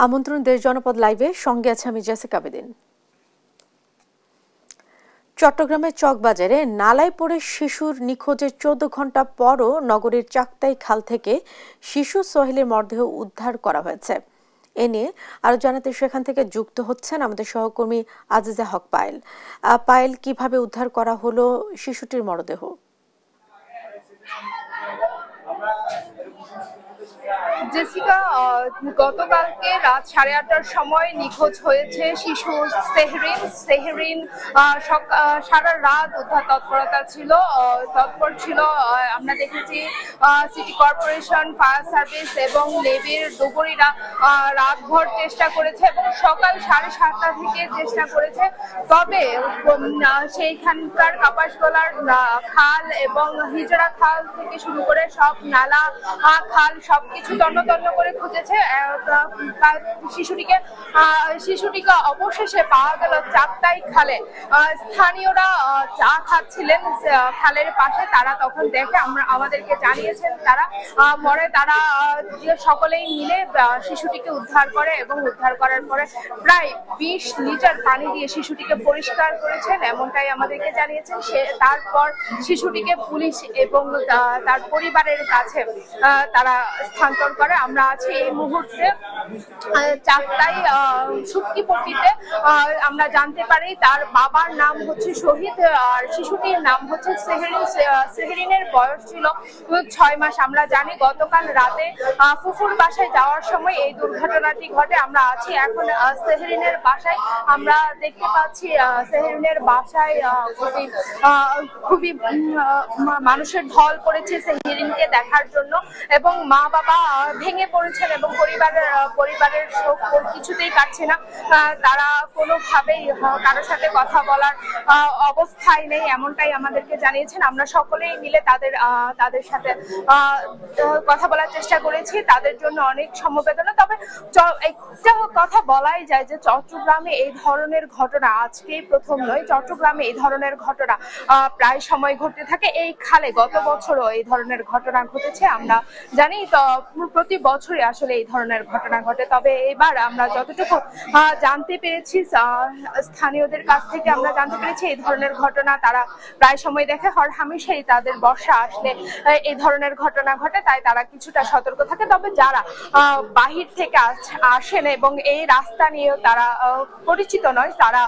আমন্ত্রণ দেশ জনপদ লাইভে, সঙ্গে আছে আমি জেসিকা বেদিন। চট্টগ্রামের চকবাজারে নালায় পড়ে শিশুর নিখোঁজের 14 ঘন্টা পরও নগরীর চাক্তাই খাল থেকে শিশু সোহেলের মরদেহ উদ্ধার করা হয়েছে। এ নিয়ে আরো জানাতে সেখান থেকে যুক্ত হচ্ছেন আমাদের সহকর্মী আজিজা হক পায়েল। পায়েল, কিভাবে উদ্ধার করা হলো শিশুটির মরদেহ? জেসিকা, গতকালকে রাত 8:30টার সময় নিখোঁজ হয়েছে শিশু সেহরিন। সারা রাত উদ্ধার তৎপর ছিল। আমরা দেখেছি সিটি কর্পোরেশন, ফায়ার সার্ভিস এবং নেভির ডুবুরিরা রাতভর চেষ্টা করেছে এবং সকাল 7:30টা থেকে চেষ্টা করেছে। তবে সেইখানকার কাপাসগোলার খাল এবং হিজড়া খাল থেকে শুরু করে সব নালা খাল সবকিছু তন্ন করে খুঁজেছে। শিশুটিকে অবশেষে পাওয়া গেল চাক্তাই খালে। স্থানীয়রা চা খাচ্ছিলেন খালের পাশে, তারা তখন দেখে আমাদেরকে জানিয়েছেন তারা সকলেই মিলে শিশুটিকে উদ্ধার করে এবং উদ্ধার করার পরে প্রায় 20 লিটার পানি দিয়ে শিশুটিকে পরিষ্কার করেছেন, এমনটাই আমাদেরকে জানিয়েছেন। তারপর শিশুটিকে পুলিশ এবং তার পরিবারের কাছে তারা স্থানান্তর করে। আমরা আছি এই মুহূর্তে চাক্তাই সুটকিপট্টিতে। আমরা জানতে পারি তার বাবার নাম হচ্ছে শহীদ আর শিশুটির নাম হচ্ছে সেহরিনের বয়স ছিল 6 মাস। আমরা জানি গতকাল রাতে ফুফুর বাসায় যাওয়ার সময় এই দুর্ঘটনাটি ঘটে। আমরা আছি এখন সেহরিনের বাসায়। আমরা দেখতে পাচ্ছি সেহরিনের বাসায় খুবই মানুষের ঢল পড়েছে সেহরিনকে দেখার জন্য এবং মা বাবা ভেঙে পড়েছেন এবং পরিবারের শোক কিছুতেই কাটছে না। তারা কোনোভাবেই কারোর সাথে কথা বলার অবস্থায় নেই, এমনটাই আমাদেরকে জানিয়েছেন। আমরা সকলেই মিলে তাদের সাথে কথা বলার চেষ্টা করেছি, তাদের জন্য অনেক সমবেদনা। তবে একটা কথা বলাই যায় যে চট্টগ্রামে এই ধরনের ঘটনা আজকেই প্রথম নয়। চট্টগ্রামে এই ধরনের ঘটনা প্রায় সময় ঘটতে থাকে। এই খালে গত বছরও এই ধরনের ঘটনা ঘটেছে। আমরা জানি তো প্রতি বছরই আসলে এই ধরনের ঘটনা ঘটে। তবে এবার আমরা যতটুকু জানতে পেরেছি স্থানীয়দের কাছ থেকে আমরা জানতে পেরেছি এই ধরনের ঘটনা তারা প্রায় সময় দেখে। হরহামেশাই তাদের বর্ষা আসলে এই ধরনের ঘটনা ঘটে, তাই তারা কিছুটা সতর্ক থাকে। তবে যারা বাহির থেকে আসেন এবং এই রাস্তা নিয়ে তারা পরিচিত নয়, তারা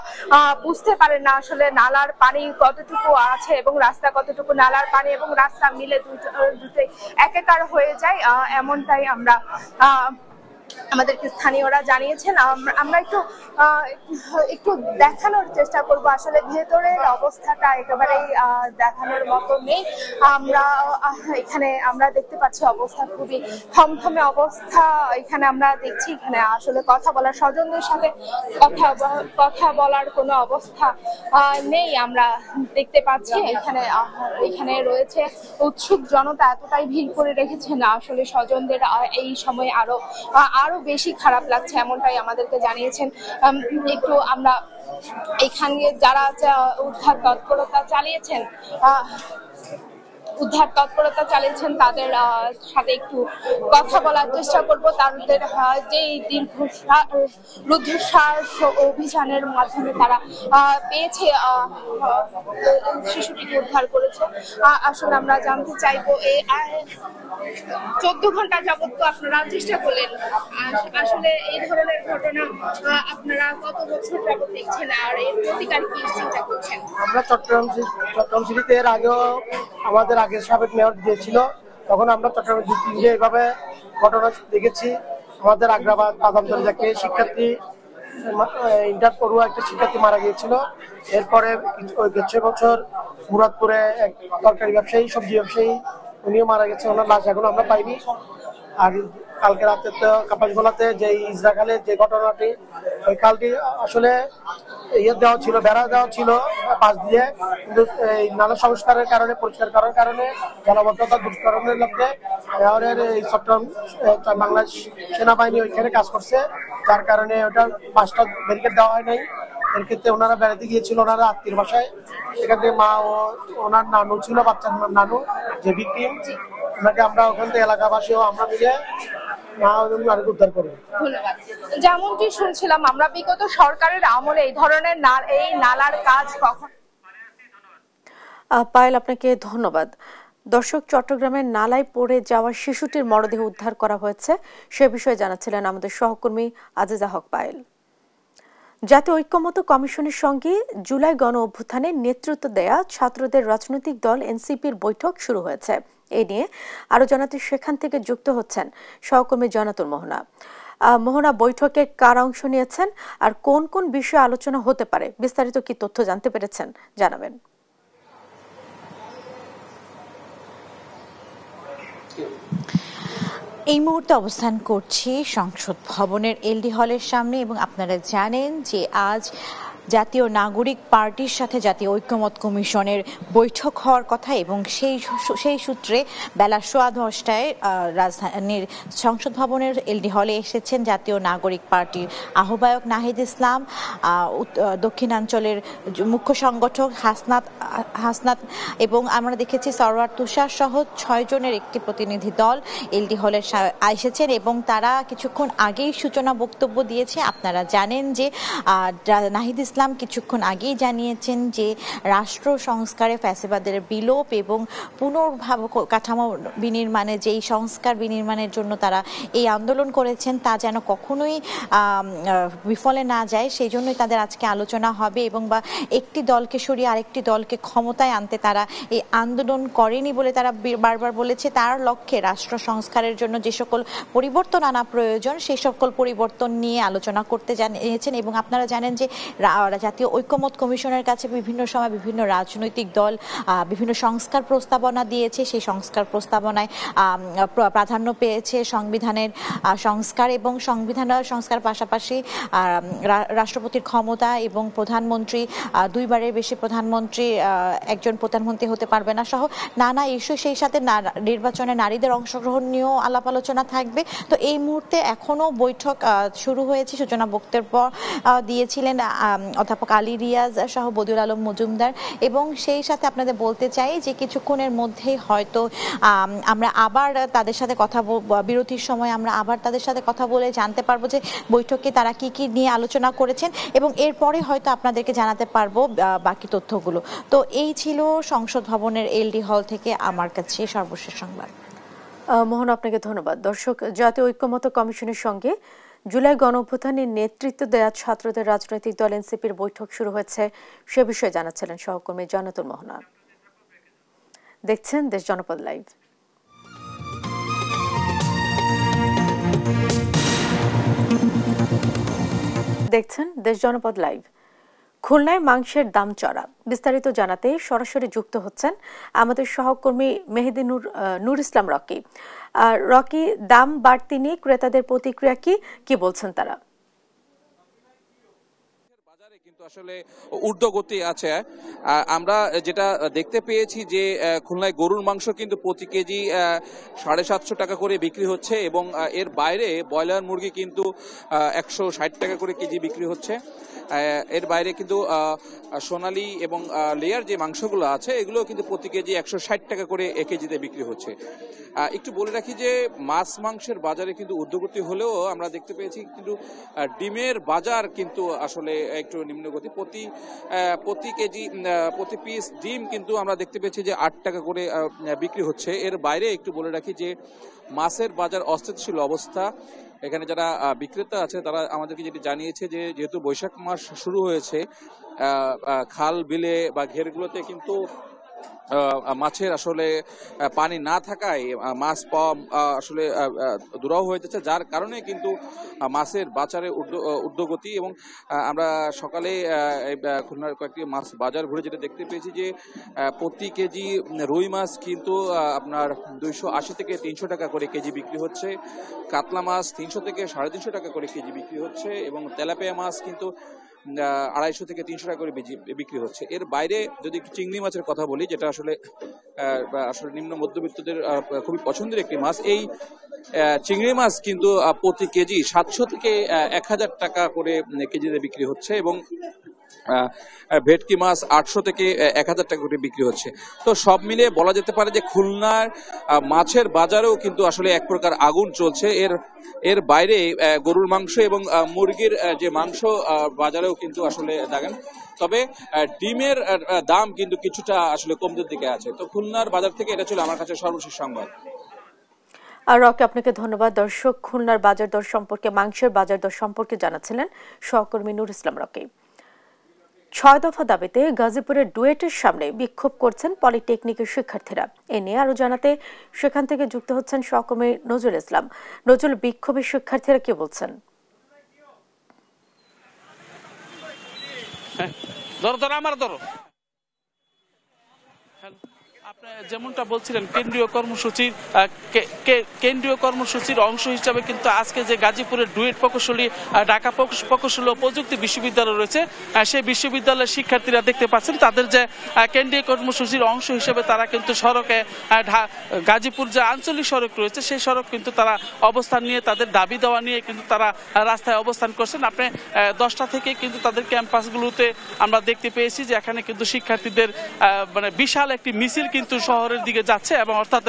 বুঝতে পারেন না আসলে নালার পানি কতটুকু আছে এবং রাস্তা কতটুকু। নালার পানি এবং রাস্তা মিলে দুটোই একাকার হয়ে যায়, এমনটাই আমাদেরকে স্থানীয়রা জানিয়েছেন। আমরা একটু দেখানোর চেষ্টা করব। আসলে ভেতরের অবস্থাটা একেবারেই দেখানোর মতো নেই। আমরা দেখতে পাচ্ছি অবস্থা খুবই থমথমে অবস্থা। এখানে আমরা দেখছি এখানে আসলে কথা বলার, স্বজনদের সাথে কথা বলার কোনো অবস্থা নেই। আমরা দেখতে পাচ্ছি এখানে রয়েছে উৎসুক জনতা, এতটাই ভিড় করে রেখেছেন আসলে স্বজনদের এই সময় আরো বেশি খারাপ লাগছে, এমনটাই আমাদেরকে জানিয়েছেন। একটু আমরা এখানে যারা উদ্ধার তৎপরতা চালিয়েছেন তাদের সাথে একটু কথা বলার চেষ্টা করব। তাদের যে রুদ্ধশ্বাস অভিযানের মাধ্যমে তারা পেয়েছে শিশুটিকে উদ্ধার করেছে। আসলে আমরা জানতে চাইবো 14 ঘন্টা যাবত তো আপনারা চেষ্টা করলেন, আসলে এই ধরনের ঘটনা আপনারা কত বছর যাবত দেখছেন আর এর প্রতিকার কি চিন্তা করছেন? আমরা চট্টগ্রাম সিটিতে এর আগেও আমাদের আগের সাবেক মেয়র দিয়েছিল, তখন আমরা চট্টগ্রাম সিটিতে এভাবে ঘটনা দেখেছি। আমাদের আগ্রাবাদ আদমদরজাকে শিক্ষার্থী ইন্টার পড়ুয়া একটা শিক্ষার্থী মারা গিয়েছিল। এরপরে গেছে বছর মুরাদপুরে এক তরকারি ব্যবসায়ী, সবজি ব্যবসায়ী, উনিও মারা গেছে। ওনার লাশ এখনো আমরা পাইনি। আর কালকে রাতে তো কাপাসগোলাতে যে ইজরা খালে যে ঘটনাটি, ওই খালটি আসলে বেড়া দেওয়া ছিল পাশ দিয়ে, কিন্তু এই নালা সংস্কারের কারণে, পরিষ্কার করার কারণে, জলাবদ্ধতা দূরীকরণের লক্ষ্যে এই চট্টগ্রাম বাংলাদেশ সেনাবাহিনী ওইখানে কাজ করছে, যার কারণে ওটা পাঁচটা ব্যারিকেড দেওয়া হয় নাই। এর ক্ষেত্রে ওনারা বেড়াতে গিয়েছিল ওনারা আত্মীয় বাসায়। সেখান থেকে মা ও ওনার নানু ছিল, বাচ্চার নানু যে ভিকটিম, ওনাকে আমরা ওখান থেকে এলাকাবাসী ও আমরা মিলে উদ্ধার করবে। ধন্যবাদ। যেমনটি শুনছিলাম আমরা বিগত সরকারের আমলে এই ধরনের এই নালার কাজ কখন। পায়েল, আপনাকে ধন্যবাদ। দর্শক, চট্টগ্রামের নালায় পড়ে যাওয়া শিশুটির মরদেহ উদ্ধার করা হয়েছে সে বিষয়ে জানাচ্ছিলেন আমাদের সহকর্মী আজিজা হক পায়েল। জাতীয় ঐক্যমত্য কমিশনের সঙ্গে জুলাই গণ অভ্যুত্থানে নেতৃত্ব দেয়া ছাত্রদের রাজনৈতিক দল এনসিপির বৈঠক শুরু হয়েছে। এ নিয়ে আরো জানাতে সেখান থেকে যুক্ত হচ্ছেন সহকর্মী জনাতুল মোহনা। মোহনা, বৈঠকে কারা অংশ নিয়েছেন আর কোন কোন বিষয়ে আলোচনা হতে পারে, বিস্তারিত কি তথ্য জানতে পেরেছেন জানাবেন। এই মুহূর্তে অবস্থান করছি সংসদ ভবনের এলডি হলের সামনে এবং আপনারা জানেন যে আজ জাতীয় নাগরিক পার্টির সাথে জাতীয় ঐক্যমত কমিশনের বৈঠক হওয়ার কথা এবং সেই সূত্রে বেলা 10:15টায় রাজধানীর সংসদ ভবনের এলডি হলে এসেছেন জাতীয় নাগরিক পার্টির আহ্বায়ক নাহিদ ইসলাম, দক্ষিণাঞ্চলের মুখ্য সংগঠক হাসনাত এবং আমরা দেখেছি সরওয়ার তুষার সহ 6 জনের একটি প্রতিনিধি দল এলডি হলে এসেছেন এবং তারা কিছুক্ষণ আগেই সূচনা বক্তব্য দিয়েছে। আপনারা জানেন যে নাহিদ ইসলাম কিছুক্ষণ আগেই জানিয়েছেন যে রাষ্ট্র সংস্কারে ফ্যাসিবাদের বিলোপ এবং কাঠামো বিনির্মাণে যেই সংস্কার বিনির্মাণের জন্য তারা এই আন্দোলন করেছেন তা যেন কখনোই বিফলে না যায়, সেই জন্যই তাদের আজকে আলোচনা হবে এবং বা একটি দলকে সরিয়ে আরেকটি দলকে ক্ষমতায় আনতে তারা এই আন্দোলন করেনি বলে তারা বারবার বলেছে। তার লক্ষ্যে রাষ্ট্র সংস্কারের জন্য যে সকল পরিবর্তন আনা প্রয়োজন সেই সকল পরিবর্তন নিয়ে আলোচনা করতে জানিয়েছেন এবং আপনারা জানেন যে জাতীয় ঐক্যমত কমিশনের কাছে বিভিন্ন সময় বিভিন্ন রাজনৈতিক দল বিভিন্ন সংস্কার প্রস্তাবনা দিয়েছে। সেই সংস্কার প্রস্তাবনায় প্রাধান্য পেয়েছে সংবিধানের সংস্কার এবং সংবিধানের সংস্কার পাশাপাশি রাষ্ট্রপতির ক্ষমতা এবং প্রধানমন্ত্রী 2 বারের বেশি প্রধানমন্ত্রী একজন প্রধানমন্ত্রী হতে পারবে না সহ নানা ইস্যু, সেই সাথে নির্বাচনে নারীদের অংশগ্রহণ নিয়েও আলাপ আলোচনা থাকবে। তো এই মুহূর্তে এখনো বৈঠক শুরু হয়েছে। সূচনা বক্তব্য দিয়েছিলেন অধ্যাপক আলী রিয়াজ সহ বদিউল আলম মজুমদার এবং সেই সাথে আপনাদের বলতে চাই যে কিছুক্ষণের মধ্যেই হয়তো আমরা আবার তাদের সাথে বিরতির সময় আমরা আবার তাদের সাথে কথা বলে জানতে পারবো যে বৈঠকে তারা কি কি নিয়ে আলোচনা করেছেন এবং এরপরে হয়তো আপনাদেরকে জানাতে পারবো বাকি তথ্যগুলো। তো এই ছিল সংসদ ভবনের এলডি হল থেকে আমার কাছে সর্বশেষ সংবাদ। মোহন, আপনাকে ধন্যবাদ। দর্শক, জাতীয় ঐক্যমত্য কমিশনের সঙ্গে জুলাই গণ অভ্যুত্থানে নেতৃত্ব দেয়া ছাত্রদের রাজনৈতিক দল এনসিপির বৈঠক শুরু হয়েছে সে বিষয়ে জানাচ্ছিলেন সহকর্মী জনাতুল মোহনা। দেখছেন দেশ জনপদ লাইভ। খুলনায় মাংসের দাম চড়া, বিস্তারিত জানাতে সরাসরি যুক্ত হচ্ছেন আমাদের সহকর্মী মেহেদি নূর ইসলাম রকি। রকি, দাম বাড়তি নিয়ে ক্রেতাদের প্রতিক্রিয়া কি বলছেন তারা? কিন্তু আসলে ঊর্ধ্বগতি আছে। আমরা যেটা দেখতে পেয়েছি যে খুলনায় গরুর মাংস কিন্তু প্রতি কেজি 750 টাকা করে বিক্রি হচ্ছে এবং এর বাইরে ব্রয়লার মুরগি কিন্তু 160 টাকা করে কেজি বিক্রি হচ্ছে। এর বাইরে কিন্তু সোনালী এবং লেয়ার যে মাংসগুলো আছে এগুলো কিন্তু প্রতি কেজি 160 টাকা করে কেজিতে বিক্রি হচ্ছে। একটু বলে রাখি যে মাছ মাংসের বাজারে কিন্তু ঊর্ধ্বগতি হলেও আমরা দেখতে পেয়েছি কিন্তু ডিমের বাজার কিন্তু আসলে একটু নিম্নগতি। প্রতি কেজি প্রতি পিস ডিম কিন্তু আমরা দেখতে পেয়েছি যে 8 টাকা করে বিক্রি হচ্ছে। এর বাইরে একটু বলে রাখি যে মাছের বাজার অস্থিতিশীল অবস্থা। এখানে যারা বিক্রেতা আছে তারা আমাদেরকে যেটি জানিয়েছে যে যেহেতু বৈশাখ মাস শুরু হয়েছে, খাল বিলে বা ঘেরগুলোতে কিন্তু মাছের আসলে পানি না থাকায় মাছ পাওয়া আসলে দুরাও হয়ে যাচ্ছে, যার কারণে কিন্তু মাছের বাজারে ঊর্ধ্বগতি। এবং আমরা সকালে খুলনার কয়েকটি মাছ বাজার ঘুরে যেটা দেখতে পেয়েছি যে প্রতি কেজি রুই মাছ কিন্তু আপনার 280 থেকে 300 টাকা করে কেজি বিক্রি হচ্ছে, কাতলা মাছ 300 থেকে 350 টাকা করে কেজি বিক্রি হচ্ছে এবং তেলাপিয়া মাছ কিন্তু 250 থেকে 300 টাকা করে বিক্রি হচ্ছে। এর বাইরে যদি চিংড়ি মাছের কথা বলি, যেটা আসলে নিম্ন মধ্যবিত্তদের খুবই পছন্দের একটি মাছ, এই চিংড়ি মাছ কিন্তু প্রতি কেজি 700 থেকে 1000 টাকা করে কেজিতে বিক্রি হচ্ছে এবং ভেটকি মাছ 800 থেকে 1000 টাকা করে বিক্রি হচ্ছে। তো সব মিলিয়ে বলা যেতে পারে যে খুলনার মাছের বাজারেও কিন্তু আসলে এক প্রকার আগুন চলছে। এর বাইরে গরুর মাংস এবং মুরগির যে মাংস বাজারেও কিন্তু আসলে দেখেন, তবে ডিমের দাম কিন্তু কিছুটা আসলে কমতে দিকে আছে। তো খুলনার বাজার থেকে এটা ছিল আমার কাছে সর্বশেষ সংবাদ। আর রকি, আপনাকে ধন্যবাদ। দর্শক, খুলনার বাজার দর সম্পর্কে, মাংসের বাজার দর সম্পর্কে জানাচ্ছিলেন সহকর্মী নুর ইসলাম রকি। 6 দফা দাবিতে গাজীপুরের ডুয়েটের সামনে বিক্ষোভ করছেন পলিটেকনিকের শিক্ষার্থীরা। এ নিয়ে আরো জানাতে সেখান থেকে যুক্ত হচ্ছেন সহকর্মী নজরুল ইসলাম। নজরুল, বিক্ষোভের শিক্ষার্থীরা কি বলছেন? আপনি যেমনটা বলছিলেন, কেন্দ্রীয় কর্মসূচির অংশ হিসাবে কিন্তু আজকে যে গাজীপুরের ডুয়েট প্রকৌশলী, ঢাকা প্রকৌশলী ও প্রযুক্তি বিশ্ববিদ্যালয় রয়েছে, সেই বিশ্ববিদ্যালয়ের শিক্ষার্থীরা দেখতে পাচ্ছেন তাদের যে কেন্দ্রীয় কর্মসূচির অংশ হিসেবে তারা কিন্তু সড়কে, গাজীপুর যে আঞ্চলিক সড়ক রয়েছে সেই সড়ক কিন্তু তারা অবস্থান নিয়ে তাদের দাবি দেওয়া নিয়ে কিন্তু তারা রাস্তায় অবস্থান করছেন। আপনি 10টা থেকে কিন্তু তাদের ক্যাম্পাসগুলোতে আমরা দেখতে পেয়েছি যে এখানে কিন্তু শিক্ষার্থীদের মানে বিশাল একটি মিছিল কিন্তু শহরের দিকে যাচ্ছে, এবং অর্থাৎ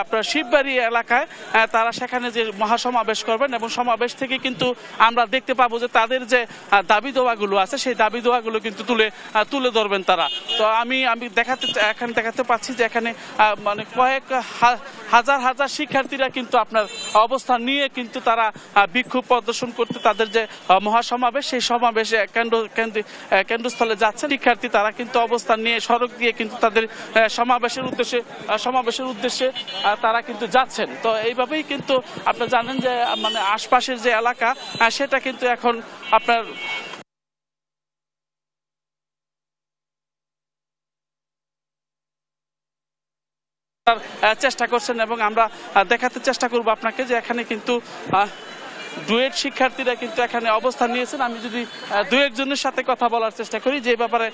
আপনার শিববাড়ি এলাকায় তারা সেখানে যে মহাসমাবেশ করবেন, এবং সমাবেশ থেকে কিন্তু আমরা দেখতে পাবো যে তাদের যে দাবি দেওয়াগুলো আছে সেই দাবি দেওয়াগুলো কিন্তু তুলে ধরবেন তারা। তো আমি দেখাতে পাচ্ছি যে এখানে মানে কয়েক হাজার শিক্ষার্থীরা কিন্তু আপনার অবস্থান নিয়ে কিন্তু তারা বিক্ষোভ প্রদর্শন করতে তাদের যে মহাসমাবেশ সেই সমাবেশে কেন্দ্রস্থলে যাচ্ছেন শিক্ষার্থী। তারা কিন্তু অবস্থান নিয়ে সড়ক দিয়ে কিন্তু তাদের সমাবেশের উদ্দেশ্যে তারা কিন্তু যাচ্ছেন। তো এইভাবেই কিন্তু আপনি জানেন যে মানে আশপাশের যে এলাকা সেটা কিন্তু এখন আপনার চেষ্টা করছেন, এবং আমরা দেখাতে চেষ্টা করব আপনাকে যে এখানে কিন্তু ডুয়েট শিক্ষার্থীরা কিন্তু এখানে অবস্থান নিয়েছেন। আমি যদি দু একজনের সাথে কথা বলার চেষ্টা করি, যে ব্যাপারে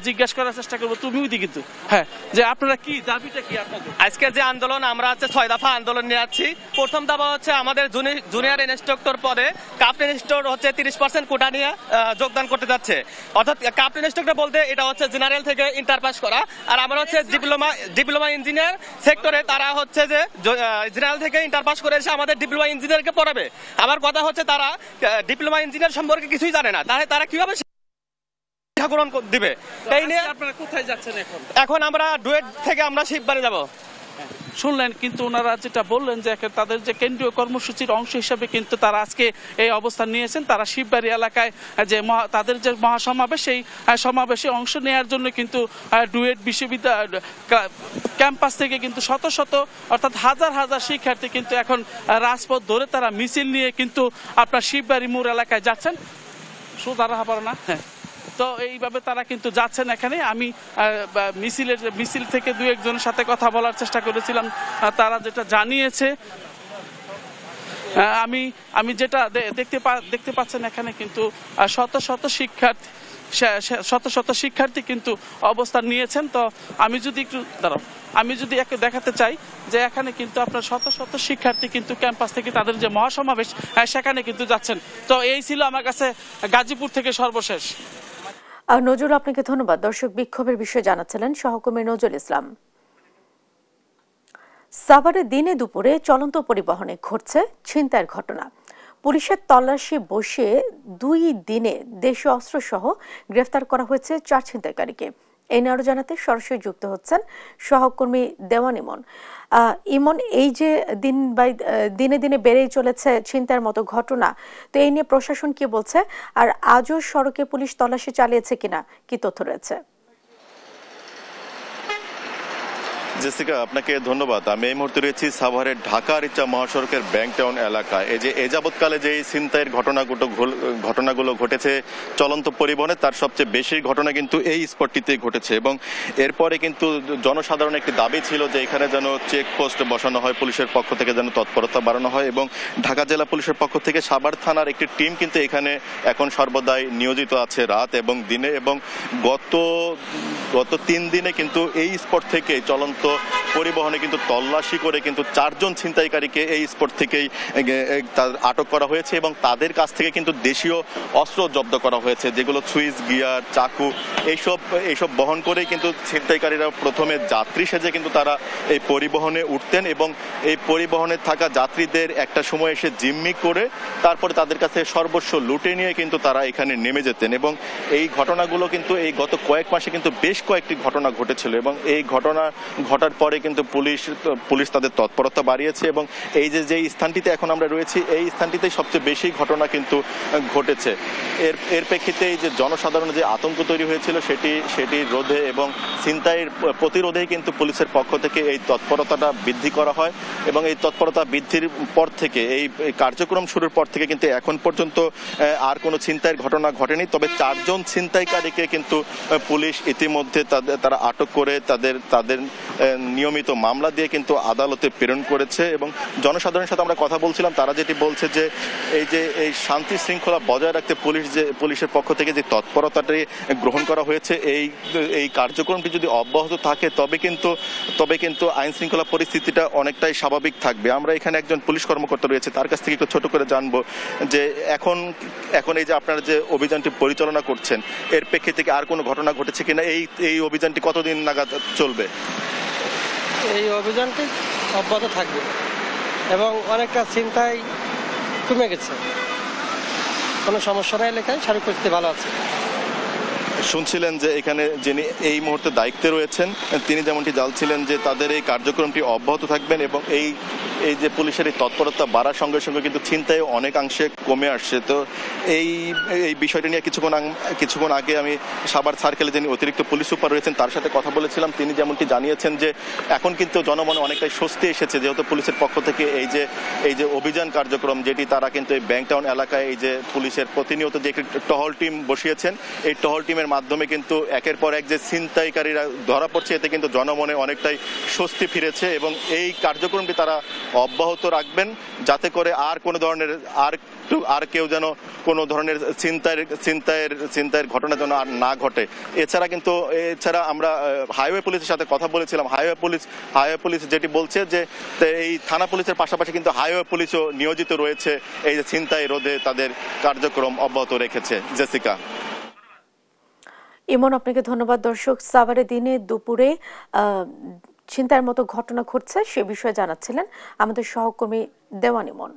জিজ্ঞাসা করার চেষ্টা করবো, তুমিও দি কিন্তু হ্যাঁ, যে আপনারা কি দাবিটা কি আপনাদের? আজকে যে আন্দোলন, আমরা হচ্ছে 6 দফা আন্দোলন নিয়ে যাচ্ছি। প্রথম দফা হচ্ছে আমাদের জুনিয়র ইনস্ট্রাক্টর পদে কাপ্টেন ইনস্ট্রাক্টর হচ্ছে 30% কোটা নিয়ে যোগদান করতে যাচ্ছে। অর্থাৎ কাপ্টেন ইনস্ট্রাক্টর বলতে এটা হচ্ছে জেনারেল থেকে ইন্টার পাস করা, আর আমরা হচ্ছে ডিপ্লোমা ইঞ্জিনিয়ার সেক্টরে তারা হচ্ছে যে জেনারেল থেকে ইন্টার পাস করে এসে আমাদের ডিপ্লোমা ইঞ্জিনিয়ারকে পড়াবে। আবার কথা হচ্ছে তারা ডিপ্লোমা ইঞ্জিনিয়ার সম্পর্কে কিছুই জানে না, তাহলে তারা কিভাবে শিক্ষা গ্রহণ দিবে? এই নিয়ে আপনারা কোথায় যাচ্ছেন এখন? আমরা ডুয়েট থেকে আমরা শিববাড়ি যাব। শুনলেন কিন্তু ওনারা যেটা বললেন যে তাদের যে কেন্দ্রীয় কর্মসূচির অংশ হিসাবে কিন্তু তারা আজকে এই অবস্থান নিয়েছেন। তারা শিববাড়ি এলাকায় যে তাদের যে মহাসমাবেশ সেই সমাবেশে অংশ নেওয়ার জন্য কিন্তু ডুয়েট বিশ্ববিদ্যালয় ক্যাম্পাস থেকে কিন্তু শত অর্থাৎ হাজার শিক্ষার্থী কিন্তু এখন রাজপথ ধরে তারা মিছিল নিয়ে কিন্তু আপনার শিববাড়ি মোড় এলাকায় যাচ্ছেন। তারা পারে না, হ্যাঁ। তো এইভাবে তারা কিন্তু যাচ্ছেন এখানে। আমি মিছিল থেকে দু একজনের সাথে কথা বলার চেষ্টা করেছিলাম, তারা যেটা জানিয়েছে, আমি যেটা দেখতে পাচ্ছেন এখানে কিন্তু শত শিক্ষার্থী কিন্তু অবস্থান নিয়েছেন। তো আমি যদি একটু দেখাতে চাই যে এখানে কিন্তু আপনার শত শিক্ষার্থী কিন্তু ক্যাম্পাস থেকে তাদের যে মহাসমাবেশ সেখানে কিন্তু যাচ্ছেন। তো এই ছিল আমার কাছে গাজীপুর থেকে সর্বশেষ। আর নজরুল, আপনাকে ধন্যবাদ। দর্শক, বিক্ষোভের বিষয়ে জানাচ্ছিলেন সহকর্মী নজরুল ইসলাম। সাভারে দিনে দুপুরে চলন্ত পরিবহনে ঘটছে ছিনতাইয়ের ঘটনা। পুলিশের তল্লাশি বসিয়ে 2 দিনে দেশীয় অস্ত্র সহ গ্রেফতার করা হয়েছে 4 ছিনতাইকারীকে। এই নিয়ে আরো জানাতে সরাসরি যুক্ত হচ্ছেন সহকর্মী দেওয়ান ইমন। ইমন, এই যে দিনে দিনে বেড়েই চলেছে ছিনতাইয়ের মতো ঘটনা, তো এই নিয়ে প্রশাসন কি বলছে, আর আজও সড়কে পুলিশ তল্লাশি চালিয়েছে কিনা, কি তথ্য রয়েছে? জেসিকা, আপনাকে ধন্যবাদ। আমি এই মুহূর্তে রয়েছি সাভারের ঢাকা রিচা মহাসড়কের ব্যাংক টাউন এলাকায়। এই যে এযাবৎকালে যে ছিনতাইয়ের ঘটনাগুলো ঘটেছে চলন্ত পরিবহনে, তার সবচেয়ে বেশি ঘটনা কিন্তু এই স্পটটিতে ঘটেছে, এবং এরপরে কিন্তু জনসাধারণ একটি দাবি ছিল যে এখানে যেন চেকপোস্ট বসানো হয়, পুলিশের পক্ষ থেকে যেন তৎপরতা বাড়ানো হয়, এবং ঢাকা জেলা পুলিশের পক্ষ থেকে সাভার থানার একটি টিম কিন্তু এখানে এখন সর্বদাই নিয়োজিত আছে রাত এবং দিনে, এবং গত 3 দিনে কিন্তু এই স্পট থেকে চলন্ত পরিবহনে কিন্তু তল্লাশি করে কিন্তু 4 জন ছিনতাইকারীকে এই স্পট থেকেই আটক করা হয়েছে এবং তাদের কাছ থেকে কিন্তু দেশীয় অস্ত্র জব্দ করা হয়েছে, যেগুলো সুইচ গিয়ার, চাকু এইসব বহন করেই কিন্তু ছিনতাইকারীরা প্রথমে যাত্রী সেজে কিন্তু তারা এই পরিবহনে উঠতেন এবং এই পরিবহনে থাকা যাত্রীদের একটা সময় এসে জিম্মি করে তারপরে তাদের কাছে সর্বস্ব লুটে নিয়ে কিন্তু তারা এখানে নেমে যেতেন। এবং এই ঘটনাগুলো কিন্তু এই গত কয়েক মাসে কিন্তু বেশ কয়েকটি ঘটনা ঘটেছিল এবং এই ঘটনা ঘটার পরে কিন্তু পুলিশ তাদের তৎপরতা বাড়িয়েছে এবং এই যে স্থানটিতে এখন আমরা রয়েছি এই স্থানটিতেই সবচেয়ে বেশি ঘটনা কিন্তু ঘটেছে। এর প্রেক্ষিতে এই যে জনসাধারণের যে আতঙ্ক তৈরি হয়েছিল সেটি রোধে এবং ছিনতাইয়ের প্রতিরোধেই কিন্তু পুলিশের পক্ষ থেকে এই তৎপরতাটা বৃদ্ধি করা হয় এবং এই তৎপরতা বৃদ্ধির পর থেকে এই কার্যক্রম শুরুর পর থেকে কিন্তু এখন পর্যন্ত আর কোনো ছিনতাইয়ের ঘটনা ঘটেনি। তবে 4 জন ছিনতাইকারীকে কিন্তু পুলিশ ইতিমধ্যে তারা আটক করে তাদের নিয়মিত মামলা দিয়ে কিন্তু আদালতে প্রেরণ করেছে এবং জনসাধারণের সাথে আমরা কথা বলছিলাম, তারা যেটি বলছে যে এই শান্তি শৃঙ্খলা বজায় রাখতে পুলিশের পক্ষ থেকে যে তৎপরতাটি গ্রহণ করা হয়েছে এই কার্যক্রমটি যদি অব্যাহত থাকে তবে কিন্তু আইন শৃঙ্খলা পরিস্থিতিটা অনেকটাই স্বাভাবিক থাকবে। আমরা এখানে একজন পুলিশ কর্মকর্তা রয়েছে, তার কাছ থেকে একটু ছোট করে জানবো যে এখন এই যে আপনারা যে অভিযানটি পরিচালনা করছেন এর প্রেক্ষিতে আর কোনো ঘটনা ঘটেছে কিনা, এই অভিযানটি কতদিন নাগাদ চলবে? এই অভিযানটি অব্যাহত থাকবে এবং অনেকটা ছিনতাই কমে গেছে, কোনো সমস্যা নাই, এলাকায় সার্বিক পরিস্থিতি ভালো আছে। শুনছিলেন যে এখানে যিনি এই মুহূর্তে দায়িত্বে রয়েছেন তিনি যেমনটি জানছিলেন যে তাদের এই কার্যক্রমটি অব্যাহত থাকবেন এবং এই যে পুলিশের এই তৎপরতা বাড়ার সঙ্গে সঙ্গে কিন্তু ছিনতাই অনেকাংশে কমে আসছে। তো এই বিষয়টি নিয়ে কিছুক্ষণ আগে আমি সাভার সার্কেলে যিনি অতিরিক্ত পুলিশ সুপার রয়েছেন তার সাথে কথা বলেছিলাম। তিনি যেমনটি জানিয়েছেন যে এখন কিন্তু জনমনে অনেকটাই স্বস্তি এসেছে, যেহেতু পুলিশের পক্ষ থেকে এই যে অভিযান কার্যক্রম যেটি তারা কিন্তু এই ব্যাংকটাউন এলাকায় এই যে পুলিশের প্রতিনিয়ত যে একটি টহল টিম বসিয়েছেন এই টহল টিমের মাধ্যমে কিন্তু একের পর এক যে ছিনতাইকারীরা ধরা পড়ছে এতে কিন্তু জনমনে অনেকটাই স্বস্তি ফিরেছে এবং এই কার্যক্রমটি তারা অব্যাহত রাখবেন যাতে করে আর কোনো ধরনের আর কেউ যেন কোনো ধরনের ছিনতাইয়ের ঘটনা যেন আর না ঘটে। এছাড়া আমরা হাইওয়ে পুলিশের সাথে কথা বলেছিলাম। হাইওয়ে পুলিশ যেটি বলছে যে এই থানা পুলিশের পাশাপাশি কিন্তু হাইওয়ে পুলিশও নিয়োজিত রয়েছে এই যে ছিনতাই রোধে তাদের কার্যক্রম অব্যাহত রেখেছে। জেসিকা। ইমন, আপনাকে ধন্যবাদ। দর্শক, সাভারে দিনে দুপুরে ছিনতাইয়ের মতো ঘটনা ঘটছে সে বিষয়ে জানাচ্ছিলেন আমাদের সহকর্মী দেওয়ান ইমন।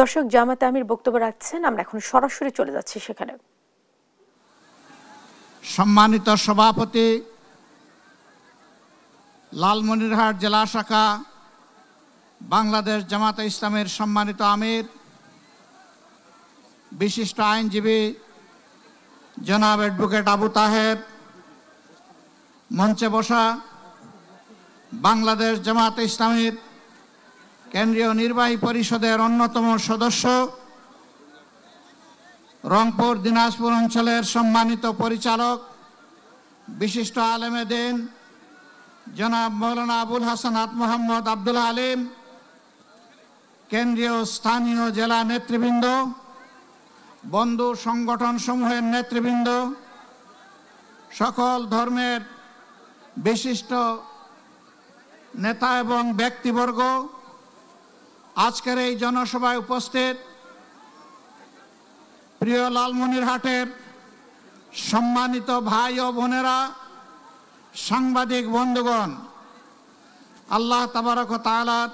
দর্শক, জামাতে আমির বক্তব্য রাখছেন, আমরা এখন সরাসরি চলে যাচ্ছি সেখানে। সম্মানিত সভাপতি, লালমনিরহাট জেলা শাখা বাংলাদেশ জামাতে ইসলামের সম্মানিত আমির, বিশিষ্ট আইনজীবী জনাব অ্যাডভোকেট আবু তাহের, মঞ্চে বসা বাংলাদেশ জামাতে ইসলামীর কেন্দ্রীয় নির্বাহী পরিষদের অন্যতম সদস্য, রংপুর দিনাজপুর অঞ্চলের সম্মানিত পরিচালক, বিশিষ্ট আলেমে দ্বীন জনাব মৌলানা আবুল হাসানাত মোহাম্মদ আব্দুল আলিম, কেন্দ্রীয় স্থানীয় জেলা নেতৃবৃন্দ, বন্ধু সংগঠন সমূহের নেতৃবৃন্দ, সকল ধর্মের বিশিষ্ট নেতা এবং ব্যক্তিবর্গ, আজকের এই জনসভায় উপস্থিত প্রিয় লালমনিরহাটের সম্মানিত ভাই ও বোনেরা, সাংবাদিক বন্ধুগণ, আল্লাহ তাবারক ওয়া তাআলার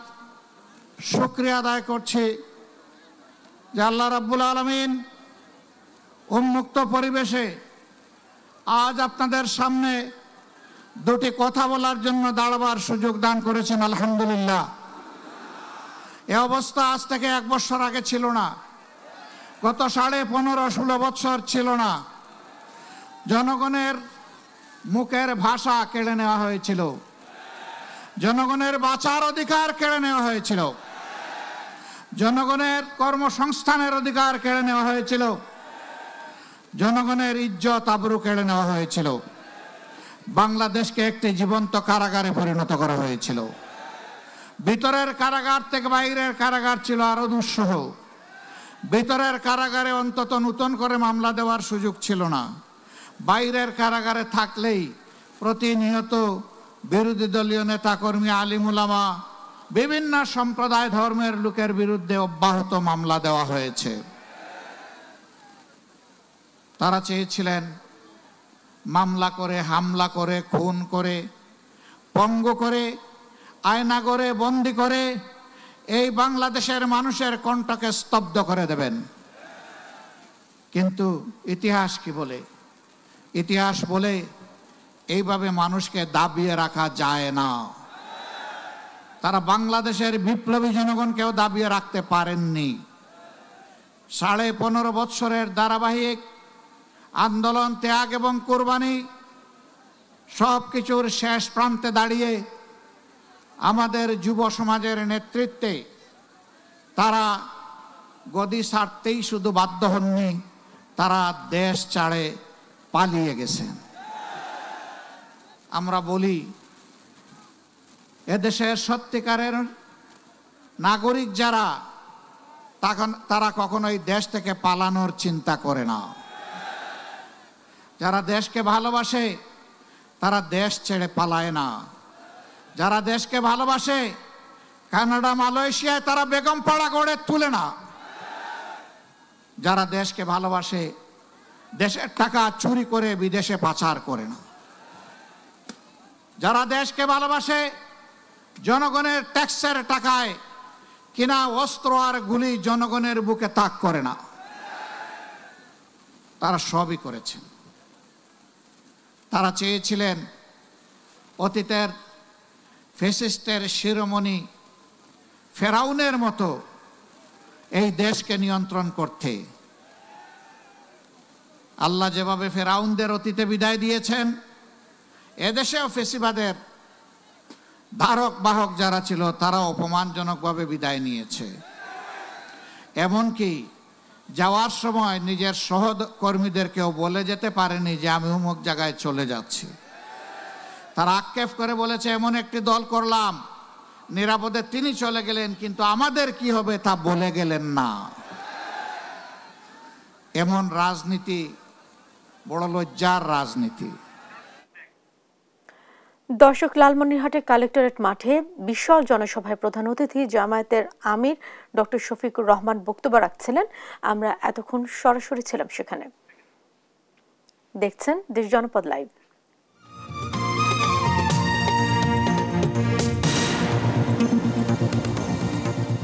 শুকরিয়া আদায় করছি যে আল্লাহ রাব্বুল আলামিন উন্মুক্ত পরিবেশে আজ আপনাদের সামনে দুটি কথা বলার জন্য দাঁড়াবার সুযোগ দান করেছেন। আলহামদুলিল্লাহ। এ অবস্থা আজ থেকে 1 বছর আগে ছিল না, গত 15-16 বছর ছিল না। জনগণের মুখের ভাষা কেড়ে নেওয়া হয়েছিল, জনগণের বাঁচার অধিকার কেড়ে নেওয়া হয়েছিল, জনগণের কর্মসংস্থানের অধিকার কেড়ে নেওয়া হয়েছিল, জনগণের ইজ্জত আবরু কেড়ে নেওয়া হয়েছিল। বাংলাদেশকে একটি জীবন্ত কারাগারে পরিণত করা হয়েছিল। ভিতরের কারাগার থেকে বাইরের কারাগার ছিল আরো দুঃসহ। ভিতরের কারাগারে অন্তত নতুন করে মামলা দেওয়ার সুযোগ ছিল না। বাইরের কারাগারে থাকলেই প্রতিনিয়ত বিরোধী দলীয় নেতাকর্মী, আলিম উলামা, বিভিন্ন সম্প্রদায় ধর্মের লোকের বিরুদ্ধে অব্যাহত মামলা দেওয়া হয়েছে। তারা চেয়েছিলেন মামলা করে, হামলা করে, খুন করে, পঙ্গু করে, আয়না করে, বন্দি করে এই বাংলাদেশের মানুষের কণ্ঠকে স্তব্ধ করে দেবেন। কিন্তু ইতিহাস কি বলে? ইতিহাস বলে এইভাবে মানুষকে দাবিয়ে রাখা যায় না। তারা বাংলাদেশের বিপ্লবী জনগণকেও দাবিয়ে রাখতে পারেননি। 15.5 বৎসরের ধারাবাহিক আন্দোলন, ত্যাগ এবং কোরবানি সব কিছুর শেষ প্রান্তে দাঁড়িয়ে আমাদের যুব সমাজের নেতৃত্বে তারা গদি ছাড়তেই শুধু বাধ্য হননি, তারা দেশ ছাড়ে পালিয়ে গেছেন। আমরা বলি এদেশের সত্যিকারের নাগরিক যারা, তারা কখনোই দেশ থেকে পালানোর চিন্তা করে না। যারা দেশকে ভালোবাসে তারা দেশ ছেড়ে পালায় না। যারা দেশকে ভালোবাসে কানাডা, মালয়েশিয়ায় তারা বেগমপাড়া গড়ে তুলে না। যারা দেশকে ভালোবাসে দেশের টাকা চুরি করে বিদেশে পাচার করে না। যারা দেশকে ভালোবাসে জনগণের ট্যাক্সের টাকায় কিনা অস্ত্র আর গুলি জনগণের বুকে তাক করে না। তারা সবই করেছেন। তারা চেয়েছিলেন অতীতের ফ্যাসিস্টের শিরোমণি ফেরাউনের মতো এই দেশকে নিয়ন্ত্রণ করতে। আল্লাহ যেভাবে ফেরাউনদের অতীতে বিদায় দিয়েছেন, এদেশেও ফেসিবাদের ধারক বাহক যারা ছিল তারা অপমানজনকভাবে বিদায় নিয়েছে। এমনকি যাওয়ার সময় নিজের সহকর্মীদেরকেও বলে যেতে পারেনি যে আমি অমুক জায়গায় চলে যাচ্ছি। তারা আক্ষেপ করে বলেছে এমন একটি দল করলাম, নিরাপদে তিনি চলে গেলেন, কিন্তু আমাদের কি হবে তা বলে গেলেন না। এমন রাজনীতি বড় লজ্জার রাজনীতি। দর্শক, লালমনিরহাটে কালেক্টরেট মাঠে বিশাল জনসভায় প্রধান অতিথি জামায়াতের আমির ডক্টর শফিকুর রহমান বক্তব্য রাখছিলেন। আমরা এতক্ষণ সরাসরি ছিলাম সেখানে। দেখছেন দেশ জনপদ লাইভ।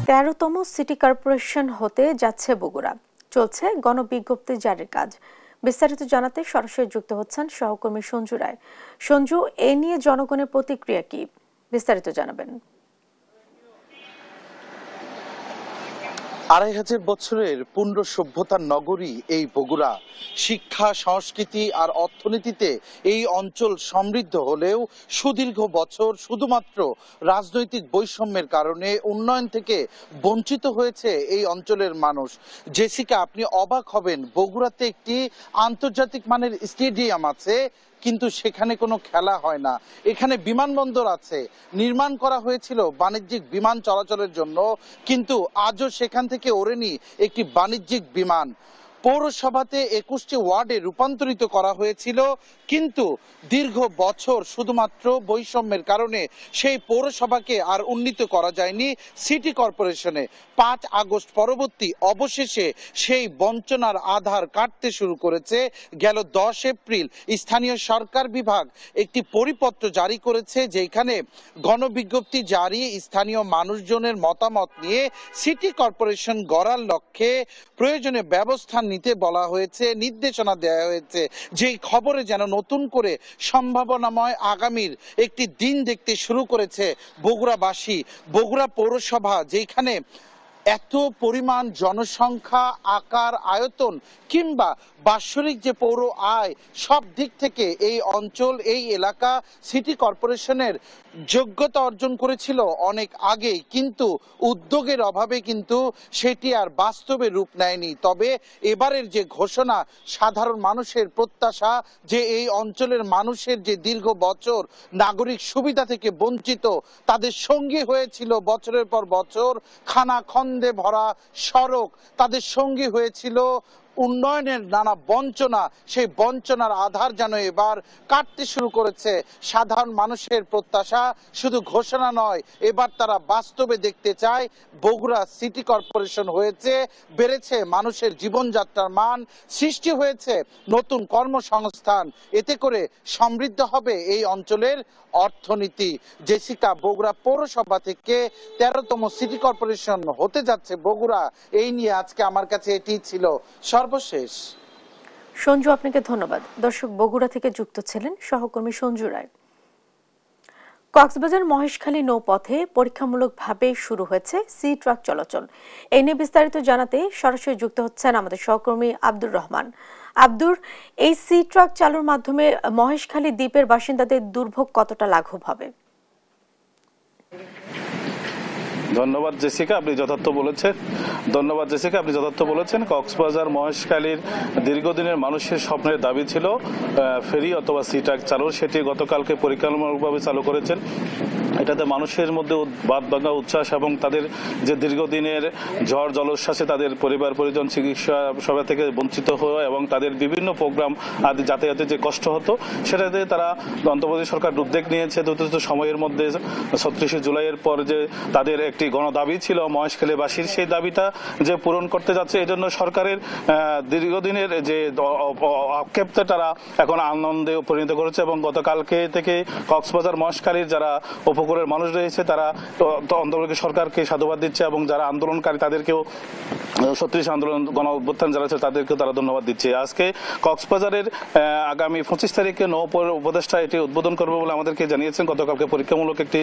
তেরোতম সিটি কর্পোরেশন হতে যাচ্ছে বগুড়া। চলছে গণবিজ্ঞপ্তি জারির কাজ। বিস্তারিত জানাতে সরাসরি যুক্ত হচ্ছেন সহকর্মী সঞ্জু রায়। সঞ্জু, এ নিয়ে জনগণের প্রতিক্রিয়া কি? বিস্তারিত জানাবেন। 2500 বছরের পূর্ণ সভ্যতার নগরী এই বগুড়া। শিক্ষা, সংস্কৃতি আর অর্থনীতিতে এই অঞ্চল সমৃদ্ধ হলেও সুদীর্ঘ বছর শুধুমাত্র রাজনৈতিক বৈষম্যের কারণে উন্নয়ন থেকে বঞ্চিত হয়েছে এই অঞ্চলের মানুষ। জেসিকা, আপনি অবাক হবেন, বগুড়াতে একটি আন্তর্জাতিক মানের স্টেডিয়াম আছে, কিন্তু সেখানে কোনো খেলা হয় না। এখানে বিমানবন্দর আছে, নির্মাণ করা হয়েছিল বাণিজ্যিক বিমান চলাচলের জন্য, কিন্তু আজও সেখান থেকে ওড়েনি একটি বাণিজ্যিক বিমান। পৌরসভাতে 21টি ওয়ার্ডে রূপান্তরিত করা হয়েছিল, কিন্তু দীর্ঘ বছর শুধুমাত্র বৈষম্যের কারণে সেই পৌরসভাকে আর উন্নীত করা যায়নি সিটি কর্পোরেশনে। 5 আগস্ট পরবর্তী অবশেষে সেই বঞ্চনার আধার কাটতে শুরু করেছে। গেল 10 এপ্রিল স্থানীয় সরকার বিভাগ একটি পরিপত্র জারি করেছে, যেখানে গণবিজ্ঞপ্তি জারি, স্থানীয় মানুষজনের মতামত নিয়ে সিটি কর্পোরেশন গড়ার লক্ষ্যে প্রয়োজনীয় ব্যবস্থা নিতে বলা হয়েছে, নির্দেশনা দেওয়া হয়েছে। যেই খবরে যেন নতুন করে সম্ভাবনাময় আগামীর একটি দিন দেখতে শুরু করেছে বগুড়াবাসী। বগুড়া পৌরসভা, যেখানে এত পরিমাণ জনসংখ্যা, আকার, আয়তন কিংবা বাৎসরিক যে পৌর আয়, সব দিক থেকে এই অঞ্চল, এই এলাকা সিটি কর্পোরেশনের যোগ্যতা অর্জন করেছিল অনেক আগেই, কিন্তু উদ্যোগের অভাবে কিন্তু সেটি আর বাস্তবে রূপ নেয়নি। তবে এবারের যে ঘোষণা, সাধারণ মানুষের প্রত্যাশা যে এই অঞ্চলের মানুষের যে দীর্ঘ বছর নাগরিক সুবিধা থেকে বঞ্চিত, তাদের সঙ্গী হয়েছিল বছরের পর বছর খানাখন্দে ভরা সড়ক, তাদের সঙ্গী হয়েছিল উন্নয়নের নানা বঞ্চনা, সেই বঞ্চনার আধার যেন এবার কাটতে শুরু করেছে। সাধারণ মানুষের প্রত্যাশা শুধু ঘোষণা নয়, এবার তারা বাস্তবে দেখতে চায় বগুড়া সিটি কর্পোরেশন হয়েছে, বেড়েছে মানুষের জীবনযাত্রার মান, সৃষ্টি হয়েছে নতুন কর্মসংস্থান, এতে করে সমৃদ্ধ হবে এই অঞ্চলের অর্থনীতি। জেসিকা, বগুড়া পৌরসভা থেকে 13তম সিটি কর্পোরেশন হতে যাচ্ছে বগুড়া, এই নিয়ে আজকে আমার কাছে এটি ছিল সর্বশেষ। সঞ্জু, আপনাকে ধন্যবাদ। দর্শক, বগুড়া থেকে যুক্ত ছিলেন সহকর্মী সঞ্জু রায়। কক্সবাজার মহেশখালী নৌপথে পরীক্ষামূলকভাবে শুরু হয়েছে সি ট্রাক চলাচল। এই নিয়ে বিস্তারিত জানাতে সরাসরি যুক্ত হচ্ছেন আমাদের সহকর্মী আব্দুর রহমান। আব্দুর, এই সি ট্রাক চালুর মাধ্যমে মহেশখালী দ্বীপের বাসিন্দাদের দুর্ভোগ কতটা লাঘব হবে? ধন্যবাদ জেসিকা, আপনি যথার্থ বলেছেন। কক্সবাজার মহেশখালীর দীর্ঘদিনের মানুষের স্বপ্নের দাবি ছিল ফেরি অথবা সি ট্রাক চালু, সেটি গতকালকে পরীক্ষামূলকভাবে চালু করেছেন। এটাতে মানুষের মধ্যে বাদ ভাঙা উচ্ছ্বাস এবং তাদের যে দীর্ঘদিনের ঝড় জলোচ্ছ্বাসে তাদের পরিবার পরিজন চিকিৎসা সেবা থেকে বঞ্চিত হওয়া এবং তাদের বিভিন্ন প্রোগ্রাম আদি যাতায়াতে যে কষ্ট হতো, সেটাতে তারা অন্তর্বর্তী সরকার উদ্যোগ নিয়েছে দ্রুত সময়ের মধ্যে ৩৬ জুলাইয়ের পর যে তাদের একটি গণদাবি ছিল মহেশখালীবাসীর, সেই দাবিটা যে পূরণ করতে যাচ্ছে, এজন্য সরকারের দীর্ঘদিনের যে আক্ষেপটা তারা এখন আনন্দে পরিণত করেছে। এবং গতকালকে থেকে কক্সবাজার মহেশখালীর যারা উপকূলের মানুষ রয়েছে তারা অন্তর্বর্তী সরকারকে সাধুবাদ দিচ্ছে এবং যারা আন্দোলনকারী তাদেরকেও ৩৬ আন্দোলন গণ অভ্যুত্থান যারা আছে তাদেরকেও তারা ধন্যবাদ দিচ্ছে। আজকে কক্সবাজারের আগামী ২৫ তারিখে নৌ উপদেষ্টা এটি উদ্বোধন করবে বলে আমাদেরকে জানিয়েছেন। গতকালকে পরীক্ষামূলক একটি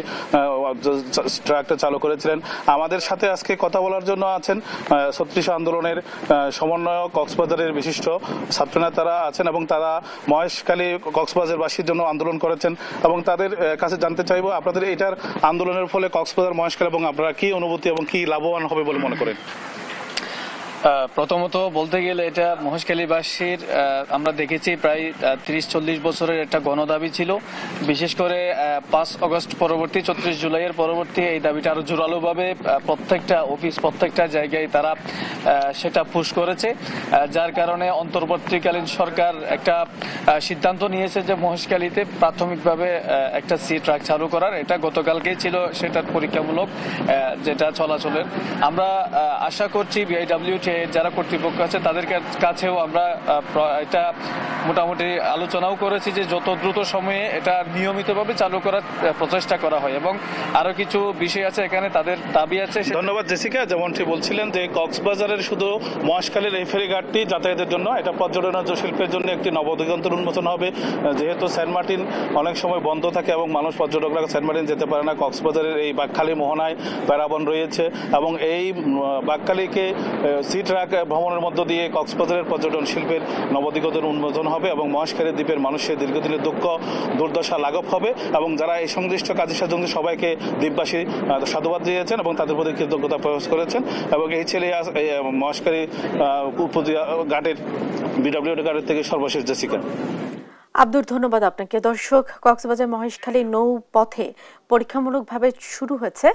ট্রাকটা চালু করেছিলেন। আমাদের সাথে আজকে কথা বলার জন্য আছেন ৩৬ আন্দোলনের সমন্বয়ক, কক্সবাজারের বিশিষ্ট ছাত্রনেতারা আছেন এবং তারা মহেশখালী কক্সবাজারবাসীর জন্য আন্দোলন করেছেন এবং তাদের কাছে জানতে চাইবো আপনাদের এটার আন্দোলনের ফলে কক্সবাজার মহেশখালী এবং আপনারা কি অনুভূতি এবং কি লাভবান হবে বলে মনে করেন? প্রথমত বলতে গেলে এটা মহেশখালীবাসীর আমরা দেখেছি প্রায় ৩০-৪০ বছরের একটা গণদাবি ছিল। বিশেষ করে ৫ আগস্ট পরবর্তী ৩৪ জুলাইয়ের পরবর্তী এই দাবিটা আরো জোরালোভাবে প্রত্যেকটা অফিস প্রত্যেকটা জায়গায় তারা সেটা পুশ করেছে, যার কারণে অন্তর্বর্তীকালীন সরকার একটা সিদ্ধান্ত নিয়েছে যে মহেশখালীতে প্রাথমিকভাবে একটা সি ট্রাক চালু করার। এটা গতকালকেই ছিল সেটার পরীক্ষামূলক যেটা চলাচলের। আমরা আশা করছি বিআইডব্লিউ যারা কর্তৃপক্ষ আছে তাদের কাছেও আমরা এটা মোটামুটি আলোচনাও করেছি যে যত দ্রুত সময়ে এটা নিয়মিতভাবে চালু করার প্রচেষ্টা করা হয় এবং আরো কিছু বিষয় আছে এখানে তাদের দাবি আছে। ধন্যবাদ জেসিকা। যেমনটি বলছিলেন যে কক্সবাজারের শুধু মহেশখালীর এই ফেরিঘাটটি যাতায়াতের জন্য, এটা পর্যটন শিল্পের জন্য একটি নবদিগন্তের উন্মোচন হবে। যেহেতু সেন্ট মার্টিন অনেক সময় বন্ধ থাকে এবং মানুষ পর্যটকরা সেন্ট মার্টিন যেতে পারে না, কক্সবাজারের এই বাকখালী মোহনায় প্যারাবন রয়েছে এবং এই বাকখালীকে সি ট্রাক ভ্রমণের মধ্য দিয়ে কক্সবাজারের পর্যটন শিল্পের নবদিগন্তের উন্মোচন হবে এবং মহেশখালী দ্বীপের মানুষের দীর্ঘদিনের দুঃখ দুর্দশা লাঘব হবে এবং যারা এই সংশ্লিষ্ট কাজের সাথে সবাইকে দ্বীপবাসী সাধুবাদ দিয়েছেন এবং তাদের প্রতি কৃতজ্ঞতা প্রকাশ করেছেন। এবং এই ছেলে মহেশখালী উপজেলা ঘাটের বিডব্লিউ ঘাটের থেকে সর্বশেষ জেসিকা। আব্দুর, ধন্যবাদ আপনাকে। দর্শক, কক্সবাজার মহেশখালী নৌপথে পরীক্ষামূলকভাবে শুরু হয়েছে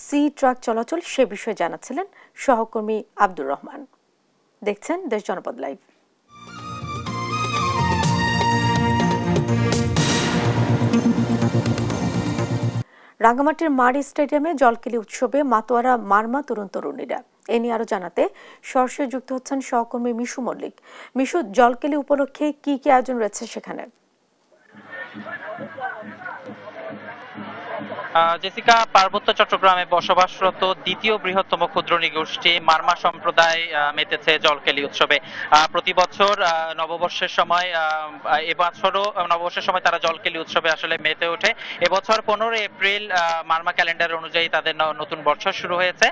সি ট্রাক চলাচল, সে বিষয়ে জানাচ্ছিলেন সহকর্মী আব্দুর রহমান। দেখছেন দেশ জনপদ লাইভ। রাঙ্গামাটির মাড়ি স্টেডিয়ামে জলকেলি উৎসবে মাতোয়ারা মারমা তরুণ তরুণীরা। এ নিয়ে আরো জানাতে সরাসরি যুক্ত হচ্ছেন সহকর্মী মিশু মল্লিক। মিশু, জলকেলি উপলক্ষে কি কি আয়োজন রয়েছে সেখানে? জেসিকা, পার্বত্য চট্টগ্রামে বসবাসরত দ্বিতীয় বৃহত্তম ক্ষুদ্র নৃগোষ্ঠী মারমা সম্প্রদায় মেতেছে জলকেলি উৎসবে। প্রতি বছর নববর্ষের সময়, এবছরও নববর্ষের সময় তারা জলকেলি উৎসবে আসলে মেতে ওঠে। এবছর 15 এপ্রিল মারমা ক্যালেন্ডার অনুযায়ী তাদের নতুন বছর শুরু হয়েছে।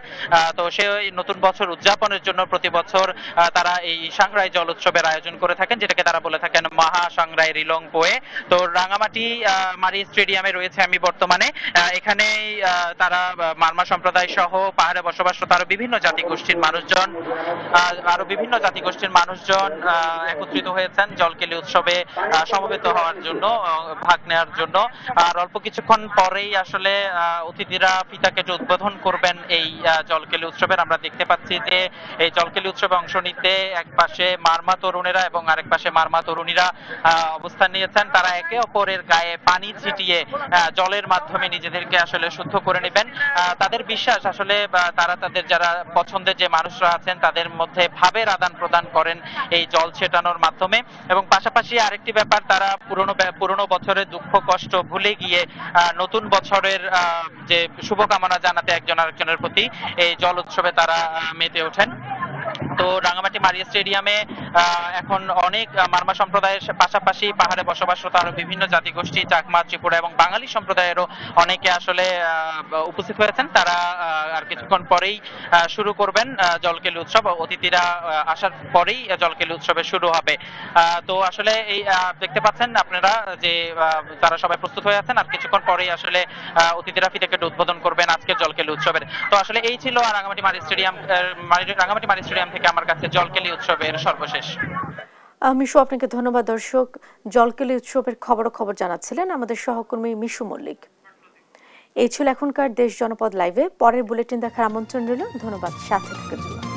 তো সেই নতুন বছর উদযাপনের জন্য প্রতি বছর তারা এই সাংরাই জল উৎসবের আয়োজন করে থাকেন, যেটাকে তারা বলে থাকেন মহা সাংরাই রিলং পোয়ে। তো রাঙ্গামাটি মারি স্টেডিয়ামে রয়েছে আমি বর্তমানে। এখানেই তারা মারমা সম্প্রদায় সহ পাহাড়ে বসবাসরত আরো বিভিন্ন জাতিগোষ্ঠীর মানুষজন একত্রিত হয়েছেন জলকেলি উৎসবে সমবেত হওয়ার জন্য, ভাগ নেওয়ার জন্য। আর অল্প কিছুক্ষণ পরেই আসলে অতিথিরা ফিতা কেটে উদ্বোধন করবেন এই জলকেলি উৎসবের। আমরা দেখতে পাচ্ছি যে এই জলকেলি উৎসবে অংশ নিতে এক পাশে মারমা তরুণেরা এবং আরেক পাশে মারমা তরুণীরা অবস্থান নিয়েছেন। তারা একে অপরের গায়ে পানি ছিটিয়ে জলের মাধ্যমে নিজেদেরকে আসলে শুদ্ধ করে নেবেন। তাদের বিশ্বাস আসলে তারা তাদের যারা পছন্দের যে মানুষরা আছেন তাদের মধ্যে ভাবের আদান প্রদান করেন এই জল ছেটানোর মাধ্যমে। এবং পাশাপাশি আরেকটি ব্যাপার, তারা পুরনো বছরের দুঃখ কষ্ট ভুলে গিয়ে নতুন বছরের যে শুভকামনা জানাতে একজন আরেকজনের প্রতি এই জল উৎসবে তারা মেতে ওঠেন। তো রাঙামাটি মারিয়া স্টেডিয়ামে এখন অনেক মারমা সম্প্রদায়ের পাশাপাশি পাহাড়ে বসবাসরত আরো বিভিন্ন জাতিগোষ্ঠী, চাকমা, ত্রিপুরা এবং বাঙালি সম্প্রদায়েরও অনেকে আসলে উপস্থিত হয়েছেন। তারা আর কিছুক্ষণ পরেই শুরু করবেন জলকেলি উৎসব। অতিথিরা আসার পরেই জলকেলি উৎসবে শুরু হবে। তো আসলে এই দেখতে পাচ্ছেন আপনারা যে তারা সবাই প্রস্তুত হয়ে আছেন। আর কিছুক্ষণ পরেই আসলে অতিথিরা ফিতা কেটে উদ্বোধন করবেন আজকের জলকেলি উৎসবের। তো আসলে এই ছিল রাঙামাটি মারি স্টেডিয়াম থেকে আমার কাছে জলকেলি উৎসবের সর্বশেষ। মিশু, আপনাকে ধন্যবাদ। দর্শক, জলকেলি উৎসবের খবর জানাচ্ছিলেন আমাদের সহকর্মী মিশু মল্লিক। এই ছিল এখনকার দেশ জনপদ লাইভে। পরের বুলেটিন দেখার আমন্ত্রণ রইল। ধন্যবাদ সাথে থাকার জন্য।